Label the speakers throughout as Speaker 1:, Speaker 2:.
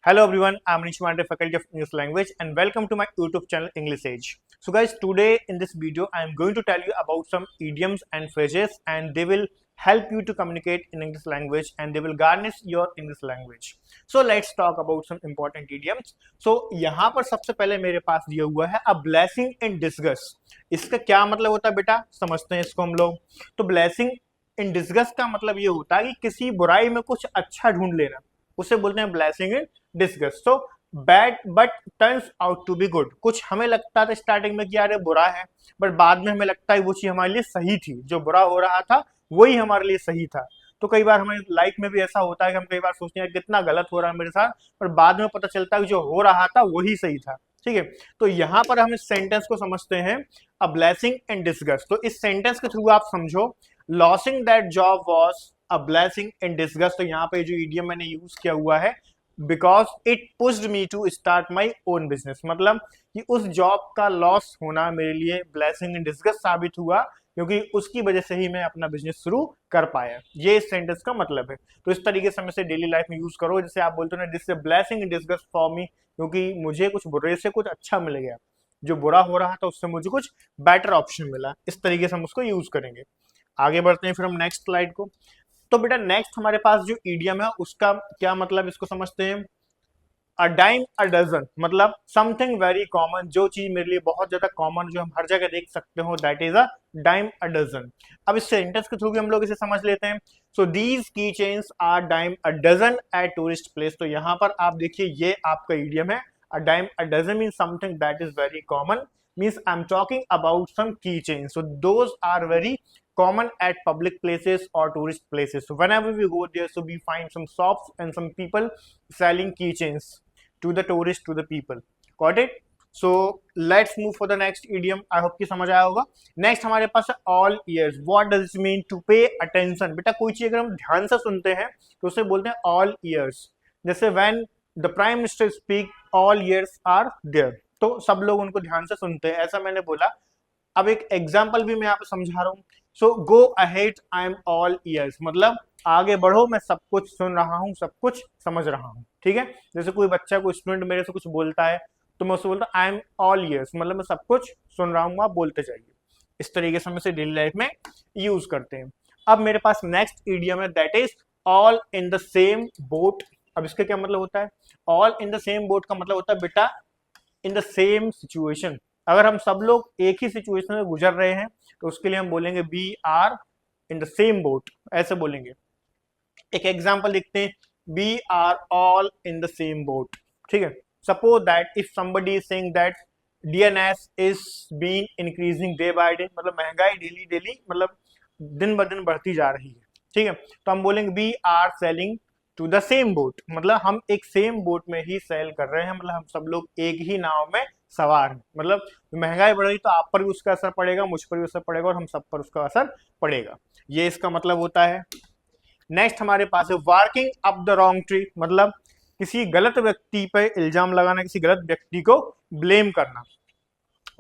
Speaker 1: Hello everyone, I'm Anish Mande, Faculty of English Language, and welcome to my YouTube channel English Age. So guys, today in this video, I'm going to tell you about some idioms and phrases, and they will help you to communicate in English language, and they will garnish your English language. So let's talk about some important idioms. So यहाँ पर सबसे पहले मेरे पास दिया हुआ है a blessing in disguise. इसका क्या मतलब होता है बेटा, समझते हैं इसको हम लोग. तो blessing in disguise का मतलब ये होता है कि किसी बुराई में कुछ अच्छा ढूंढ लेना, उसे बोलते हैं ब्लेसिंग इन डिस्गस्ट. तो bad but turns out to be good. कुछ हमें लगता था स्टार्टिंग में कि यार ये बुरा है, बट बाद में हमें लगता है वो चीज हमारे लिए सही थी. जो बुरा हो रहा था वही हमारे लिए सही था. तो कई बार हमारी लाइफ में भी ऐसा होता है कि हम कई बार सोचते हैं कितना गलत हो रहा है मेरे साथ, पर बाद में पता चलता है कि जो हो रहा था वही सही था. ठीक है, तो यहाँ पर हम इस सेंटेंस को समझते हैं अ ब्लेसिंग इन डिस्गस्ट. तो इस सेंटेंस के थ्रू आप समझो losing that job was a blessing in disgust. तो यहाँ पे जो इडियम मैंने यूज किया हुआ है, because it pushed me to start my own business. मतलब कि उस जॉब का लॉस होना मेरे लिए ब्लेसिंग इन डिस्गस्ट साबित हुआ, क्योंकि उसकी वजह से ही मैं अपना बिजनेस शुरू कर पाया. ये इस सेंटेंस का मतलब है. तो इस तरीके से हम इसे डेली लाइफ में यूज करो. जैसे आप बोलते हो ना, this is blessing in disgust for me, क्योंकि मुझे कुछ बुरे से कुछ अच्छा मिल गया. जो बुरा हो रहा था उससे मुझे कुछ बेटर ऑप्शन मिला. इस तरीके से हम उसको यूज करेंगे. आगे बढ़ते हैं फिर हम नेक्स्ट स्लाइड को. तो बेटा नेक्स्ट हमारे पास जो इडियम है उसका क्या मतलब, इसको समझते हैं. अ डाइम अ डजन, मतलब समथिंग वेरी कॉमन, जो चीज मेरे लिए बहुत ज्यादा कॉमन, जो हम हर जगह देख सकते हो, that is a dime a dozen. अब इस सेंटेंस के थ्रू भी हम लोग इसे समझ लेते हैं. So these key chains are dime a dozen at tourist place. तो यहाँ पर आप देखिए ये आपका इडियम है. A dime a dozen mean something that is very common, means I'm talking about some keychains. So those are very common at public places or tourist places. So whenever we go there, so we find some shops and some people selling keychains to the tourists, to the people. Got it? So let's move for the next idiom. I hope कि समझ आया होगा. Next हमारे पास है all ears. What does it mean to pay attention? बेटा कोई चीज अगर हम ध्यान से सुनते हैं तो उसे बोलते हैं all ears. जैसे when the prime minister speak, all ears are there. तो सब लोग उनको ध्यान से सुनते हैं, ऐसा मैंने बोला. अब एक एग्जाम्पल भी मैं यहाँ पे समझा रहा हूँ. So go ahead, I am all ears, मतलब आगे बढ़ो, मैं सब कुछ सुन रहा हूँ, सब कुछ समझ रहा हूँ. ठीक है, जैसे कोई बच्चा, कोई स्टूडेंट मेरे से कुछ बोलता है तो मैं उससे बोलता हूँ आई एम ऑल ईयर्स, मतलब मैं सब कुछ सुन रहा हूँ, आप बोलते जाइए. इस तरीके से हम इसे डेली लाइफ में यूज करते हैं. अब मेरे पास नेक्स्ट इडियम है, that is all in the same boat. अब इसका क्या मतलब होता है? All in the same boat का मतलब होता है बेटा इन द सेम सिचुएशन. अगर हम सब लोग एक ही सिचुएशन में गुजर रहे हैं तो उसके लिए हम बोलेंगे we are in the same boat, ऐसे बोलेंगे. एक एग्जांपल देखते हैं, we are all in the same boat. ठीक है, suppose that if somebody is saying that DNS is been increasing day by day, मतलब महंगाई डेली डेली मतलब दिन ब दिन बढ़ती जा रही है. ठीक है, तो हम बोलेंगे we are sailing to the same boat, मतलब हम एक सेम बोट में ही सेल कर रहे हैं, मतलब हम सब लोग एक ही नाव में सवार हैं. मतलब महंगाई बढ़ रही तो आप पर भी उसका असर पड़ेगा, मुझ पर भी असर पड़ेगा, और हम सब पर उसका असर पड़ेगा. ये इसका मतलब होता है. नेक्स्ट हमारे पास है working up the wrong tree, मतलब किसी गलत व्यक्ति पर इल्जाम लगाना, किसी गलत व्यक्ति को ब्लेम करना.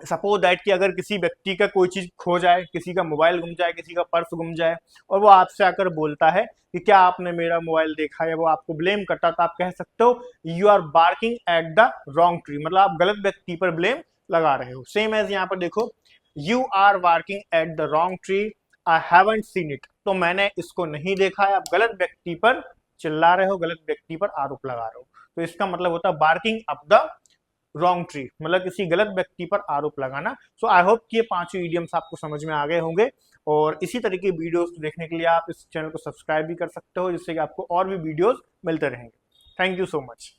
Speaker 1: सपोज दैट कि अगर किसी व्यक्ति का कोई चीज खो जाए, किसी का मोबाइल गुम जाए, किसी का पर्स गुम जाए, और वो आपसे आकर बोलता है कि क्या आपने मेरा मोबाइल देखा है, वो आपको ब्लेम करता, तो आप कह सकते हो you are barking at the wrong tree, मतलब आप गलत व्यक्ति पर ब्लेम लगा रहे हो. सेम एज यहाँ पर देखो, you are working at the wrong tree, I haven't seen it, तो मैंने इसको नहीं देखा है. आप गलत व्यक्ति पर चिल्ला रहे हो, गलत व्यक्ति पर आरोप लगा रहे हो. तो इसका मतलब होता है barking up the wrong tree, मतलब किसी गलत व्यक्ति पर आरोप लगाना. सो आई होप कि ये पांचों इडियम्स आपको समझ में आ गए होंगे, और इसी तरह की वीडियोस देखने के लिए आप इस चैनल को सब्सक्राइब भी कर सकते हो, जिससे कि आपको और भी वीडियोस मिलते रहेंगे. Thank you so much.